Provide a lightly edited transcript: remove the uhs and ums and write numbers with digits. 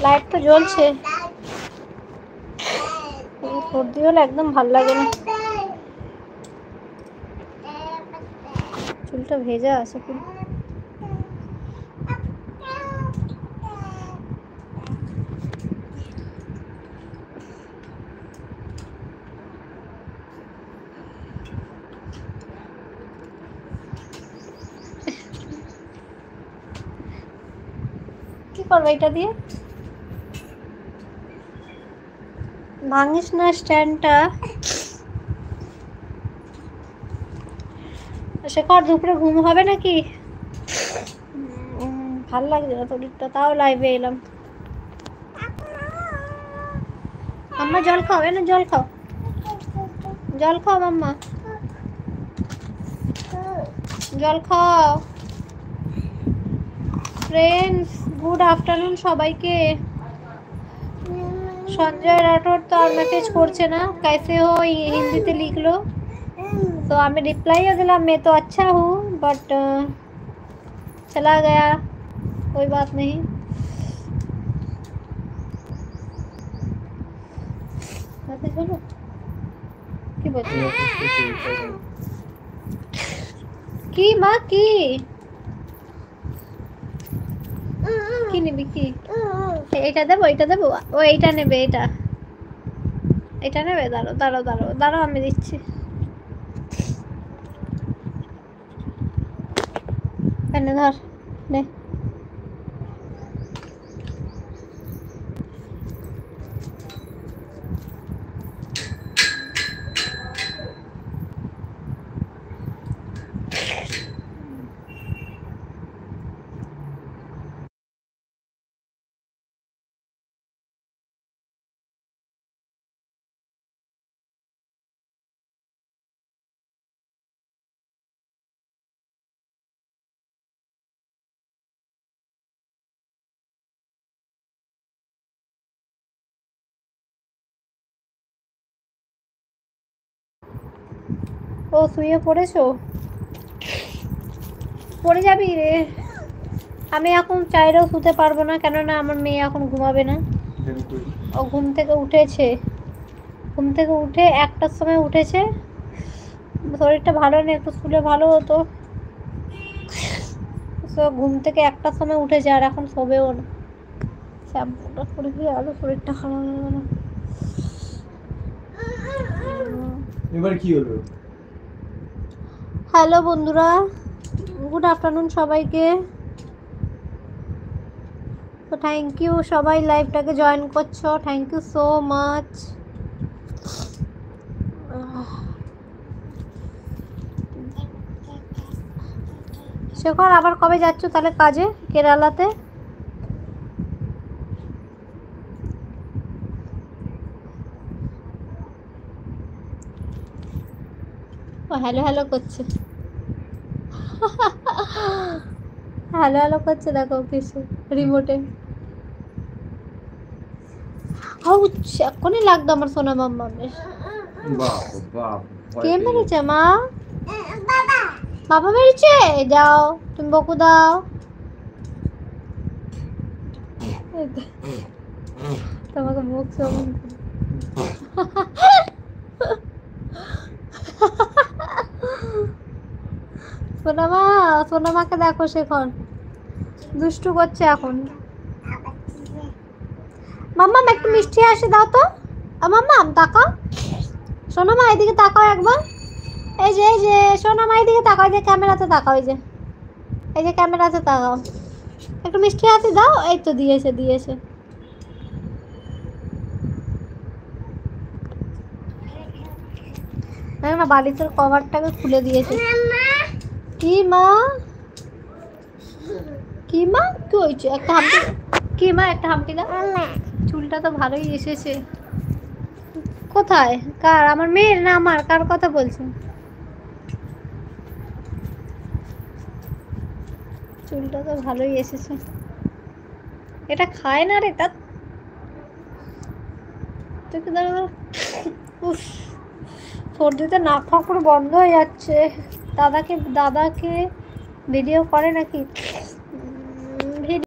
Light তো জ্বলছে, সর্দি হলে একদম ভাল লাগে না। চুলটা ভেজা আছে কি করবো এটা দিয়ে? ভাঙিস না স্ট্যান্ডটা। শেখর দুপুরে ঘুম হবে নাকি? ভাল লাগছে না শরীরটা, তাও লাইভে এলাম। মাম্মা জল খাও, না জল খাও, জল খাও মাম্মা, জল খাও। फ्रेंड्स गुड आफ्टरनून সবাইকে। সঞ্জয় রাঠোর তো আর মেসেজ করছে না, कैसे हो হিন্দিতে লিখলো, तो हमें रिप्लाई दिला मैं तो अच्छा हूँ बट चला गया, कोई बात नहीं। चलो কি বলছো কি মা কি কি নিবি কি? এটা দেবো, এটা দেবো, ও এইটা নেবে, এটা এটা নেবে। দাঁড়াও দাঁড়াও দাঁড়াও দাঁড়াও আমি দিচ্ছি। এনে ধর, নে। ও শুয়ে পড়েছো? পড়ে যাবি রে। আমি এখন চাইলেও শুতে পারবো না, কেননা আমার মেয়ে এখন ঘুমাবে না। ও ঘুম থেকে উঠেছে, ঘুম থেকে উঠে 1টার সময় উঠেছে। শরীরটা ভালো নেই, একটু শুলে ভালো হতো। তো ঘুম থেকে 1টার সময় উঠেছে আর এখন শোবেও না। শ্যাম্পুটা করে দিয়ে আলো, শরীরটা খারাপ হয়ে গেল। এবার কি হলো? হ্যালো বন্ধুরা, গুড আফটারনুন সবাইকে। তো থ্যাংক ইউ সবাই লাইভটাকে জয়েন করছো, thank you so much. Shekhar আবার কবে যাচ্ছ তাহলে কাজে কেরালাতে? ও হ্যালো হ্যালো করছে, হ্যালো হ্যালো করছে, দেখো কিছু রিমোটে। এখনই লাগতো আমার সোনা মাম্মা। কে মেরেছে মা? বাবা মেরেছে? যাও তুমি বকু দাও। তোমাকে মুখ সমান সোনামা, সোনামাকে দেখো শেখর দুষ্টু করছে এখন। মাম্মা একটু মিষ্টি আসে দাও তো। মাম্মা তাকাও, সোনামা এদিকে তাকাও একবার। এই যে সোনামা এদিকে তাকাও, যে ক্যামেরাতে তাকাও, এই যে ক্যামেরাতে তাকাও, একটু মিষ্টি হাতে দাও। এই তো দিয়েছে দিয়েছে। না বালিশের কভারটাকে খুলে দিয়েছে। কি মা, কি মা কি হয়েছে? একটা হাম্পি, কি মা একটা হাম্পি দাও। চুলটা তো ভালোই এসেছে। কোথায় কার? আমার মেয়ের না আমার? কার কথা বলছেন? চুলটা তো ভালোই এসেছে। এটা খায় না রে, তার সর্দিতে নাক ফাঁক পুরো বন্ধ হয়ে যাচ্ছে। দাদাকে ভিডিও করে নাকি?